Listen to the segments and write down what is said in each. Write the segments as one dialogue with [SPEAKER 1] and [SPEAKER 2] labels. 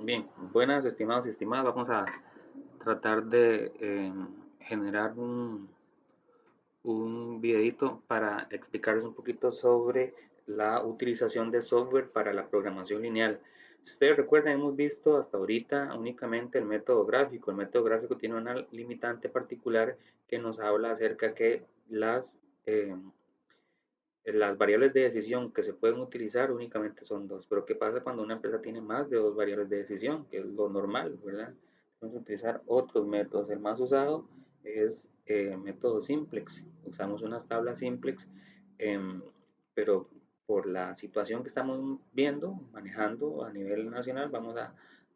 [SPEAKER 1] Bien, buenas estimados y estimadas. Vamos a tratar de generar un videito para explicarles un poquito sobre la utilización de software para la programación lineal. Si ustedes recuerdan, hemos visto hasta ahorita únicamente el método gráfico. El método gráfico tiene una limitante particular que nos habla acerca que las variables de decisión que se pueden utilizar únicamente son dos, pero ¿qué pasa cuando una empresa tiene más de dos variables de decisión? Que es lo normal, ¿verdad? Vamos a utilizar otros métodos. El más usado es método simplex. Usamos unas tablas simplex, em, pero por la situación que estamos viendo, manejando a nivel nacional, vamos a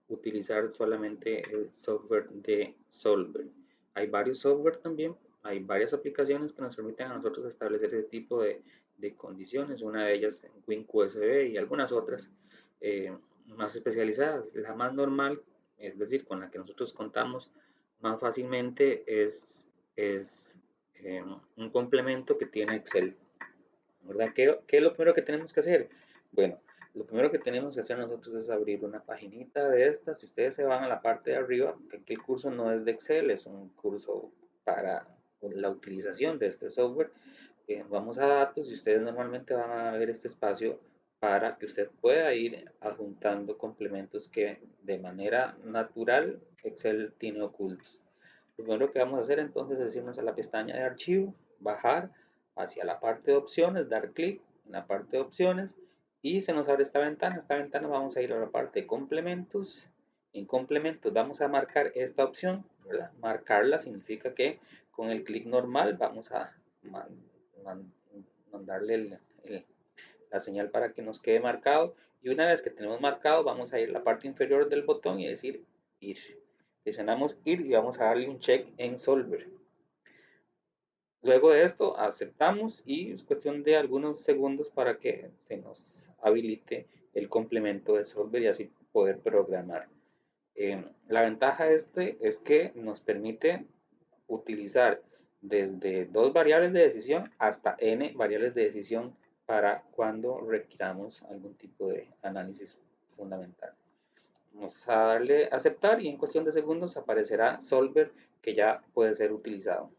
[SPEAKER 1] utilizar solamente el software de Solver. Hay varios software también, hay varias aplicaciones que nos permiten a nosotros establecer ese tipo de condiciones, una de ellas WinQSB y algunas otras eh, más especializadas. La más normal, es decir, con la que nosotros contamos más fácilmente es un complemento que tiene Excel, ¿verdad? ¿Qué es lo primero que tenemos que hacer? Bueno, lo primero que tenemos que hacer nosotros es abrir una paginita de estas. Si ustedes se van a la parte de arriba, que aquí el curso no es de Excel, es un curso para la utilización de este software. Vamos a datos y ustedes normalmente van a ver este espacio para que usted pueda ir adjuntando complementos que de manera natural Excel tiene ocultos. Lo primero que vamos a hacer entonces es irnos a la pestaña de archivo, bajar hacia la parte de opciones, dar clic en la parte de opciones y se nos abre esta ventana. Esta ventana vamos a ir a la parte de complementos. En complementos vamos a marcar esta opción, ¿verdad? Marcarla significa que con el clic normal vamos a man- mandarle la señal para que nos quede marcado. Y una vez que tenemos marcado, vamos a ir a la parte inferior del botón y decir ir. Presionamos ir y vamos a darle un check en Solver. Luego de esto, aceptamos y es cuestión de algunos segundos para que se nos habilite el complemento de Solver y así poder programar. La ventaja de este es que nos permite utilizar desde dos variables de decisión hasta n variables de decisión para cuando requiramos algún tipo de análisis fundamental. Vamos a darle a aceptar y en cuestión de segundos aparecerá Solver que ya puede ser utilizado.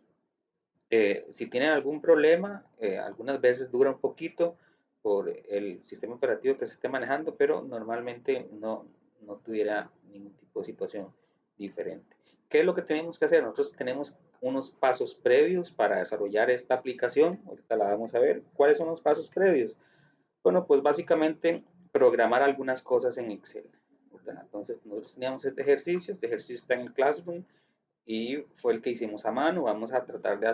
[SPEAKER 1] Si tienen algún problema, algunas veces dura un poquito por el sistema operativo que se esté manejando, pero normalmente no tuviera ningún tipo de situación diferente. ¿Qué es lo que tenemos que hacer? Nosotros tenemos unos pasos previos para desarrollar esta aplicación. Ahorita la vamos a ver. ¿Cuáles son los pasos previos? Bueno, pues básicamente programar algunas cosas en Excel, ¿verdad? Entonces nosotros teníamos este ejercicio está en el Classroom y fue el que hicimos a mano. Vamos a tratar de eh,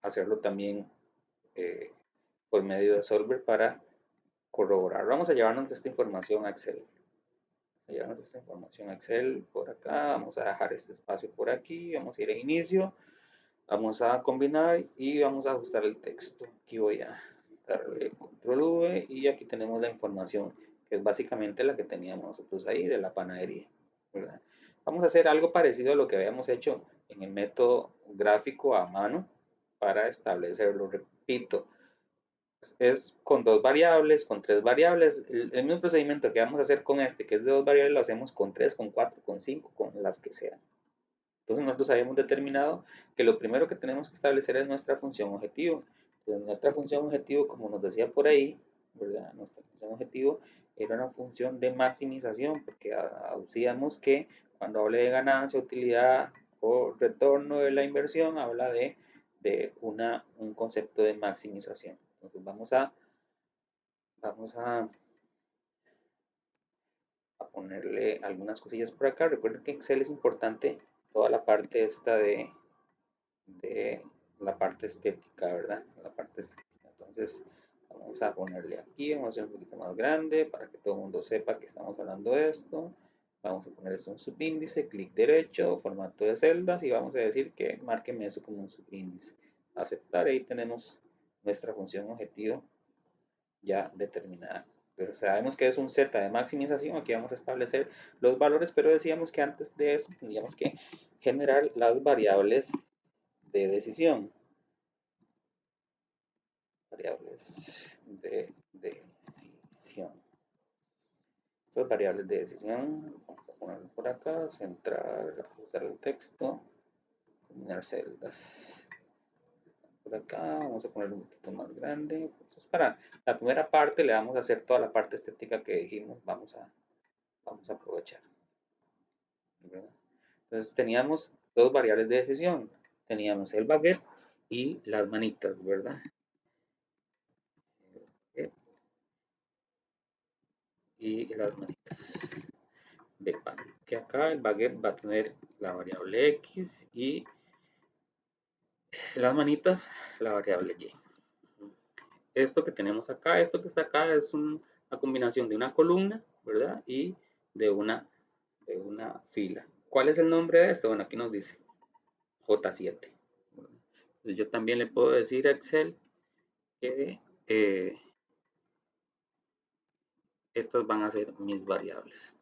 [SPEAKER 1] hacerlo también eh, por medio de Solver para corroborar. Vamos a llevarnos esta información a Excel. Llevarnos esta información a Excel por acá. Vamos a dejar este espacio por aquí. Vamos a ir a inicio. Vamos a combinar y vamos a ajustar el texto. Aquí voy a darle control V y aquí tenemos la información que es básicamente la que teníamos nosotros ahí de la panadería, ¿verdad? Vamos a hacer algo parecido a lo que habíamos hecho en el método gráfico a mano para establecerlo. Repito, es con dos variables, con tres variables. El mismo procedimiento que vamos a hacer con este, que es de dos variables, lo hacemos con tres, con cuatro, con cinco, con las que sean. Entonces nosotros habíamos determinado que lo primero que tenemos que establecer es nuestra función objetivo. Entonces nuestra función objetivo, como nos decía por ahí, ¿verdad? Nuestra función objetivo era una función de maximización, porque aducíamos que cuando hable de ganancia, utilidad o retorno de la inversión, habla de un concepto de maximización. Entonces vamos a ponerle algunas cosillas por acá. Recuerden que Excel es importante toda la parte esta de la parte estética, ¿verdad? La parte estética. Entonces, vamos a ponerle aquí, vamos a hacer un poquito más grande para que todo el mundo sepa que estamos hablando de esto. Vamos a poner esto en subíndice, clic derecho, formato de celdas y vamos a decir que márqueme eso como un subíndice. Aceptar, ahí tenemos nuestra función objetivo ya determinada. Entonces sabemos que es un Z de maximización, aquí vamos a establecer los valores, pero decíamos que antes de eso tendríamos que generar las variables de decisión. Variables de decisión. Estas variables de decisión, vamos a ponerlo por acá, centrar, ajustar el texto, combinar celdas. Por acá, vamos a ponerlo un poquito más grande. Entonces, para la primera parte le vamos a hacer toda la parte estética que dijimos, vamos a aprovechar, ¿verdad? Entonces teníamos dos variables de decisión, teníamos el baguette y las manitas, ¿verdad? Y las manitas de pan. Que acá el baguette va a tener la variable x y las manitas la variable y. Esto que tenemos acá, esto que está acá es una combinación de una columna, ¿verdad? Y de una fila. ¿Cuál es el nombre de esto? Bueno, aquí nos dice J7. Entonces yo también le puedo decir a Excel que estas van a ser mis variables,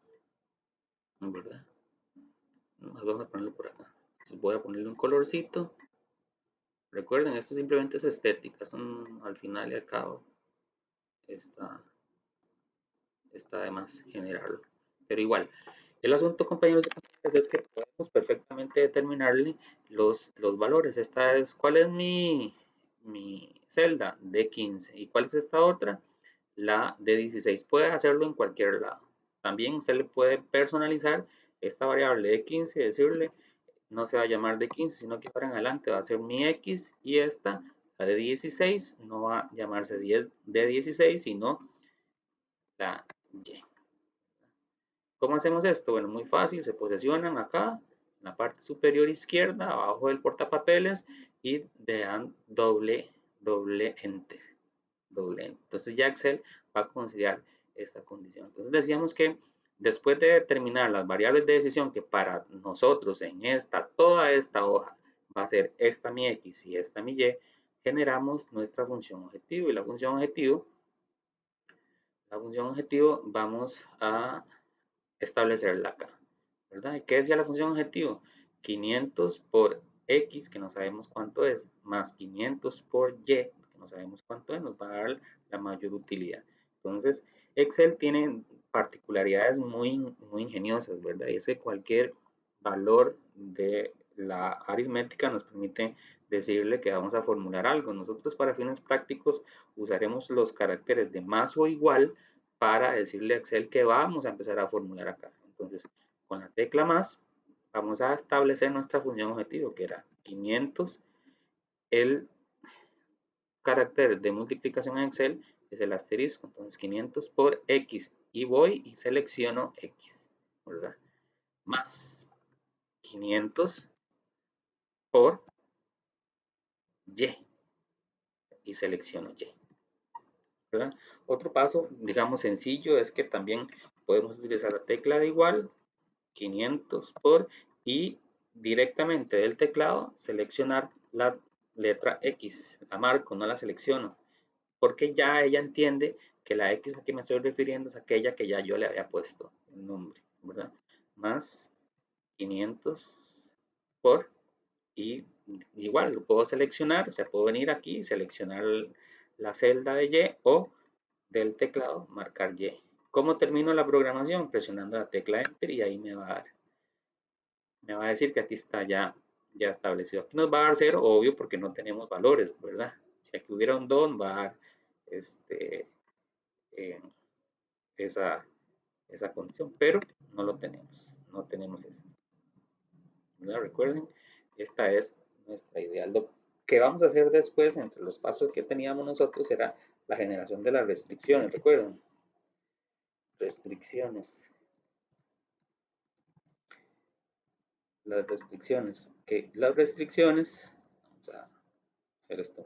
[SPEAKER 1] ¿verdad? Vamos a ponerlo por acá. Entonces voy a ponerle un colorcito. Recuerden, esto simplemente es estética, al final y al cabo está, está de más generarlo. Pero igual, el asunto, compañeros y compañeras, es que podemos perfectamente determinarle los valores. Esta es, ¿cuál es mi celda? D15. ¿Y cuál es esta otra? La D16. Puede hacerlo en cualquier lado. También usted le puede personalizar esta variable de 15 y decirle, no se va a llamar D15, sino que para en adelante va a ser mi X y esta, la de 16, no va a llamarse D16, sino la Y. ¿Cómo hacemos esto? Bueno, muy fácil, se posicionan acá, en la parte superior izquierda, abajo del portapapeles y le dan doble enter. Entonces ya Excel va a considerar esta condición. Entonces decíamos que después de determinar las variables de decisión que para nosotros en toda esta hoja va a ser esta mi X y esta mi Y, generamos nuestra función objetivo y la función objetivo vamos a establecerla acá, ¿verdad? ¿Y qué decía la función objetivo? 500 por X, que no sabemos cuánto es, más 500 por Y, que no sabemos cuánto es, nos va a dar la mayor utilidad. Entonces, Excel tiene particularidades muy ingeniosas, ¿verdad? Y es que cualquier valor de la aritmética nos permite decirle que vamos a formular algo. Nosotros para fines prácticos usaremos los caracteres de más o igual para decirle a Excel que vamos a empezar a formular acá. Entonces, con la tecla más, vamos a establecer nuestra función objetivo, que era 500. El carácter de multiplicación en Excel es el asterisco, entonces 500 por X. Y voy y selecciono X, ¿verdad? Más 500 por Y. Y selecciono Y, ¿verdad? Otro paso, digamos, sencillo es que también podemos utilizar la tecla de igual 500 por y directamente del teclado seleccionar la letra X, la marco, no la selecciono, porque ya ella entiende que la X a que me estoy refiriendo es aquella que ya yo le había puesto el nombre, ¿verdad? Más 500 por y igual lo puedo seleccionar, o sea, puedo venir aquí y seleccionar la celda de Y o del teclado marcar Y. ¿Cómo termino la programación? Presionando la tecla Enter y ahí me va a decir que aquí está ya establecido. Aquí nos va a dar 0, obvio, porque no tenemos valores, ¿verdad? Si aquí hubiera un 2, va a dar eh, esa condición, pero no lo tenemos, no tenemos eso. ¿Verdad? Recuerden, esta es nuestra idea. Lo que vamos a hacer después, entre los pasos que teníamos nosotros, era la generación de las restricciones, ¿recuerdan? Restricciones. Las restricciones. Que las restricciones, vamos a hacer esto.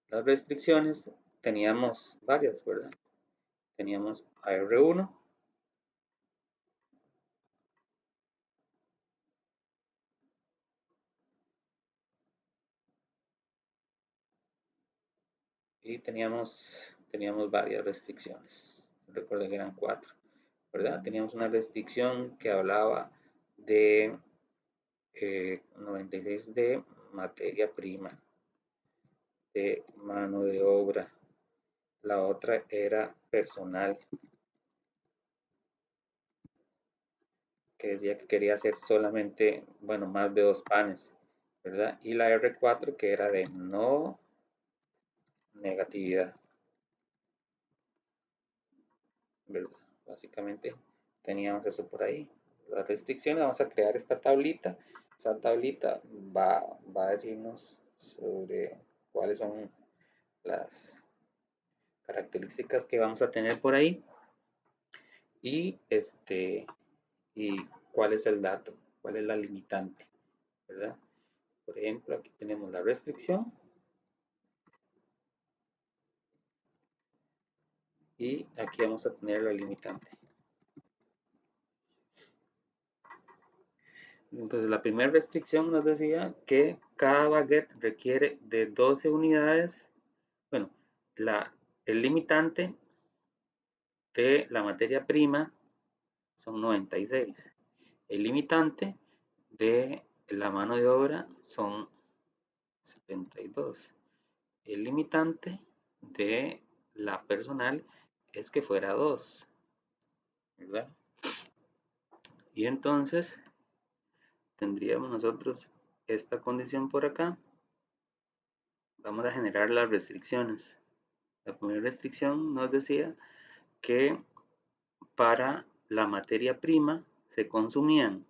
[SPEAKER 1] Las restricciones teníamos varias, ¿verdad? Teníamos AR1, y teníamos varias restricciones. Recuerden que eran 4, ¿verdad? Teníamos una restricción que hablaba de 96 de materia prima, de mano de obra. La otra era personal. que decía que quería hacer solamente, bueno, más de 2 panes, ¿verdad? Y la R4 que era de no negatividad, ¿verdad? Básicamente teníamos eso por ahí. Las restricciones, vamos a crear esta tablita. Esa tablita va a decirnos sobre cuáles son las características que vamos a tener por ahí y y cuál es el dato, cuál es la limitante, ¿verdad? Por ejemplo, aquí tenemos la restricción y aquí vamos a tener la limitante. Entonces, la primera restricción nos decía que cada baguette requiere de 12 unidades. Bueno, el limitante de la materia prima son 96. El limitante de la mano de obra son 72. El limitante de la personal es que fuera 2, ¿verdad? Y entonces tendríamos nosotros esta condición por acá. Vamos a generar las restricciones. La primera restricción nos decía que para la materia prima se consumían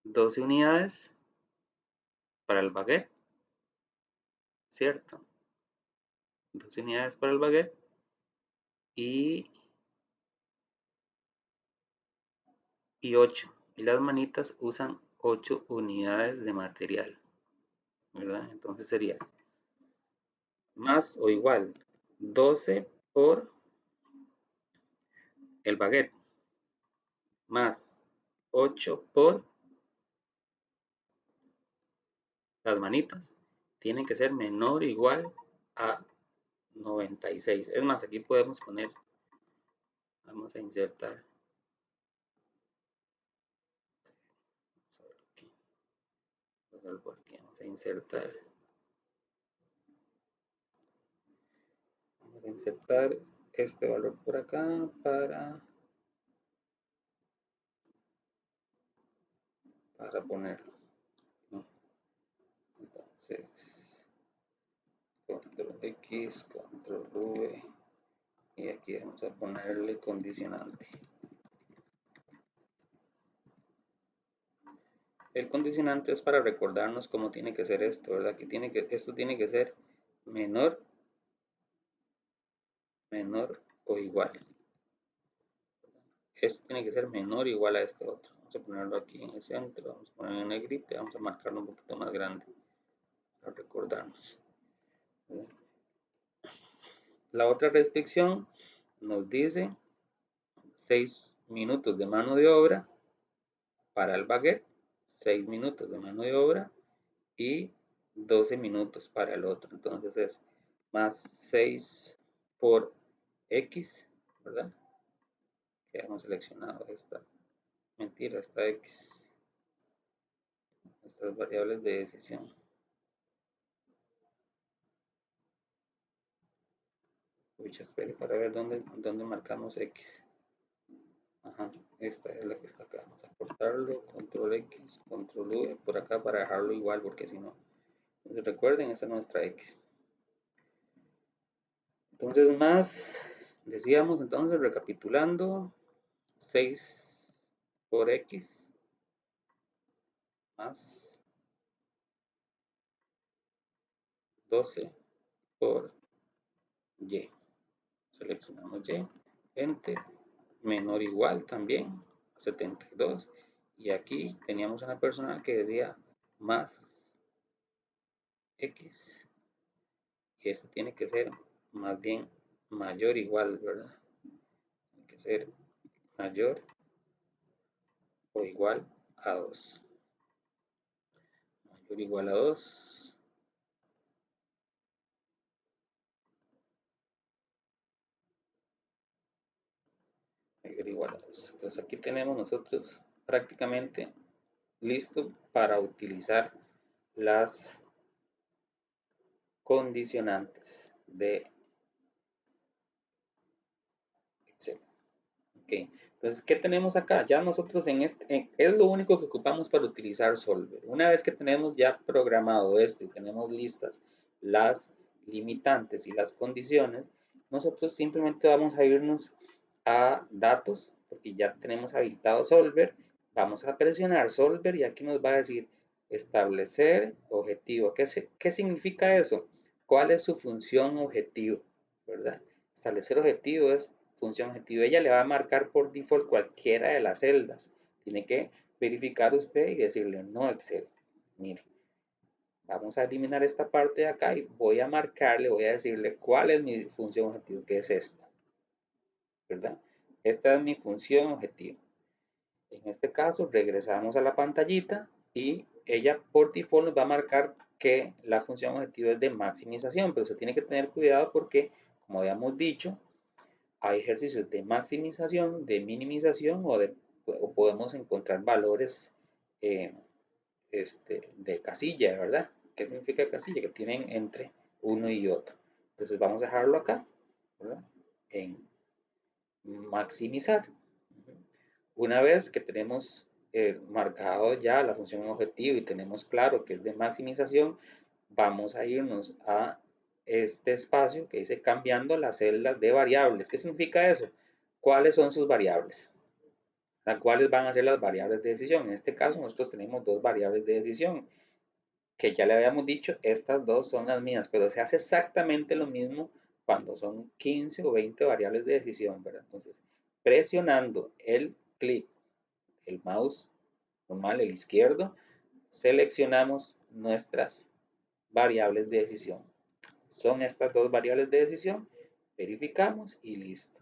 [SPEAKER 1] 12 unidades para el baguette, ¿cierto? 12 unidades para el baguette y 8. Y las manitas usan 8 unidades de material, ¿verdad? Entonces sería más o igual 12 por el baguette más 8 por las manitas. Tiene que ser menor o igual a 96. Es más, aquí podemos poner, vamos a insertar, vamos a insertar, vamos a insertar este valor por acá para ponerlo, ¿no? Entonces, control X, control V, y aquí vamos a ponerle condicionante. El condicionante es para recordarnos cómo tiene que ser esto, ¿verdad? Esto tiene que ser menor o igual. Esto tiene que ser menor o igual a este otro. Vamos a ponerlo aquí en el centro, vamos a poner en negrita, vamos a marcarlo un poquito más grande para recordarnos. La otra restricción nos dice 6 minutos de mano de obra para el baguette, 6 minutos de mano de obra y 12 minutos para el otro. Entonces es más 6 por X, ¿verdad? Que hemos seleccionado esta, mentira, esta X, estas variables de decisión. Pucha, espere para ver dónde marcamos X. Ajá, esta es la que está acá. Vamos a cortarlo, control X, control V, por acá para dejarlo igual, porque si no. Entonces recuerden, esa es nuestra X. Entonces más, decíamos entonces, recapitulando, 6 por X más 12 por Y. Seleccionamos Y, Enter, menor o igual también, 72. Y aquí teníamos una personal que decía más X. Y esto tiene que ser más bien mayor o igual, ¿verdad? Tiene que ser mayor o igual a 2. Mayor o igual a 2. Mayor o igual a 2. Entonces aquí tenemos nosotros prácticamente listo para utilizar las condicionantes de Excel. Ok, entonces, ¿qué tenemos acá? Ya nosotros es lo único que ocupamos para utilizar Solver. Una vez que tenemos ya programado esto y tenemos listas las limitantes y las condiciones, nosotros simplemente vamos a irnos a datos, porque ya tenemos habilitado Solver. Vamos a presionar Solver y aquí nos va a decir establecer objetivo. ¿Qué significa eso? ¿Cuál es su función objetivo? ¿Verdad? Establecer objetivo es función objetivo. Ella le va a marcar por default cualquiera de las celdas. Tiene que verificar usted y decirle no Excel. Mire, vamos a eliminar esta parte de acá y voy a marcarle, voy a decirle cuál es mi función objetivo, que es esta, ¿verdad? Esta es mi función objetivo. En este caso, regresamos a la pantallita y ella por default nos va a marcar que la función objetivo es de maximización, pero se tiene que tener cuidado porque, como habíamos dicho, hay ejercicios de maximización, de minimización o podemos encontrar valores eh, de casilla, ¿verdad? ¿Qué significa casilla? Que tienen entre uno y otro. Entonces vamos a dejarlo acá, ¿verdad? En maximizar. Una vez que tenemos marcado ya la función objetivo y tenemos claro que es de maximización, vamos a irnos a este espacio que dice cambiando las celdas de variables. ¿Qué significa eso? ¿Cuáles son sus variables? Las cuales van a ser las variables de decisión. En este caso nosotros tenemos dos variables de decisión que ya le habíamos dicho, estas dos son las mías, pero se hace exactamente lo mismo cuando son 15 o 20 variables de decisión, ¿verdad? Entonces, presionando el clic, el mouse normal, el izquierdo, seleccionamos nuestras variables de decisión. Son estas dos variables de decisión, verificamos y listo.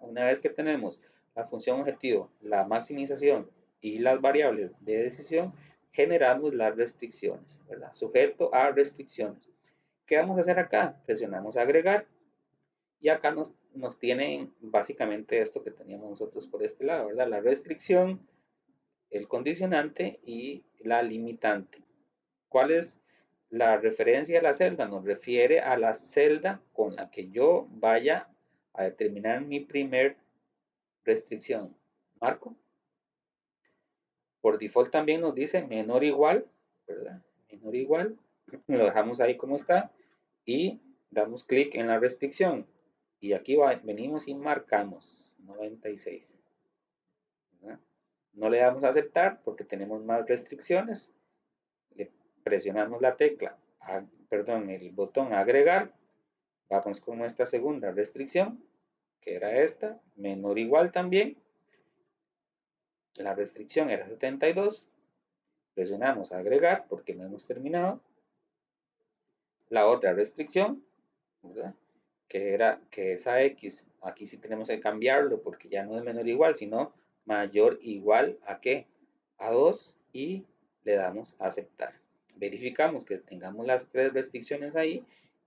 [SPEAKER 1] Una vez que tenemos la función objetivo, la maximización y las variables de decisión, generamos las restricciones, ¿verdad? Sujeto a restricciones. ¿Qué vamos a hacer acá? Presionamos agregar y acá nos tienen básicamente esto que teníamos nosotros por este lado, ¿verdad? La restricción, el condicionante y la limitante. ¿Cuál es la referencia de la celda? Nos refiere a la celda con la que yo vaya a determinar mi primer restricción. Marco. Por default también nos dice menor o igual, ¿verdad? Menor o igual. Lo dejamos ahí como está y damos clic en la restricción. Y aquí venimos y marcamos 96. ¿Verdad? No le damos a aceptar porque tenemos más restricciones. Le presionamos la tecla, perdón, el botón agregar. Vamos con nuestra segunda restricción, que era esta, menor o igual también. La restricción era 72. Presionamos agregar porque no hemos terminado. La otra restricción, ¿verdad? Que era que esa X, aquí sí tenemos que cambiarlo porque ya no es menor o igual, sino mayor o igual a qué? A 2 y le damos a aceptar. Verificamos que tengamos las tres restricciones ahí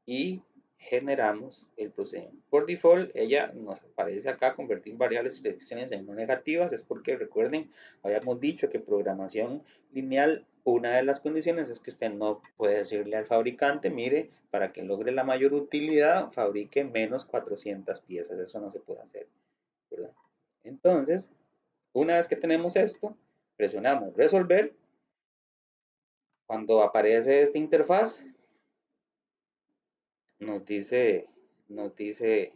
[SPEAKER 1] y generamos el procedimiento. Por default, ella nos aparece acá convertir variables y restricciones en no negativas. Es porque recuerden, habíamos dicho que programación lineal, una de las condiciones es que usted no puede decirle al fabricante, mire, para que logre la mayor utilidad, fabrique menos 400 piezas. Eso no se puede hacer, ¿verdad? Entonces, una vez que tenemos esto, presionamos resolver. Cuando aparece esta interfaz, nos dice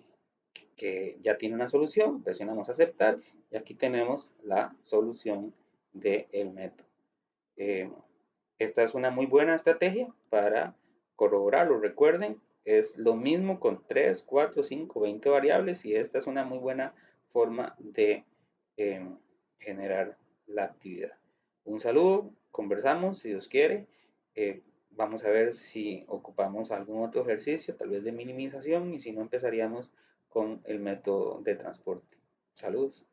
[SPEAKER 1] que ya tiene una solución, presionamos aceptar y aquí tenemos la solución del método. Esta es una muy buena estrategia para corroborarlo. Recuerden, es lo mismo con 3, 4, 5, 20 variables y esta es una muy buena forma de eh, generar la actividad. Un saludo, conversamos si Dios quiere. Eh, Vamos a ver si ocupamos algún otro ejercicio, tal vez de minimización, y si no empezaríamos con el método de transporte. Saludos.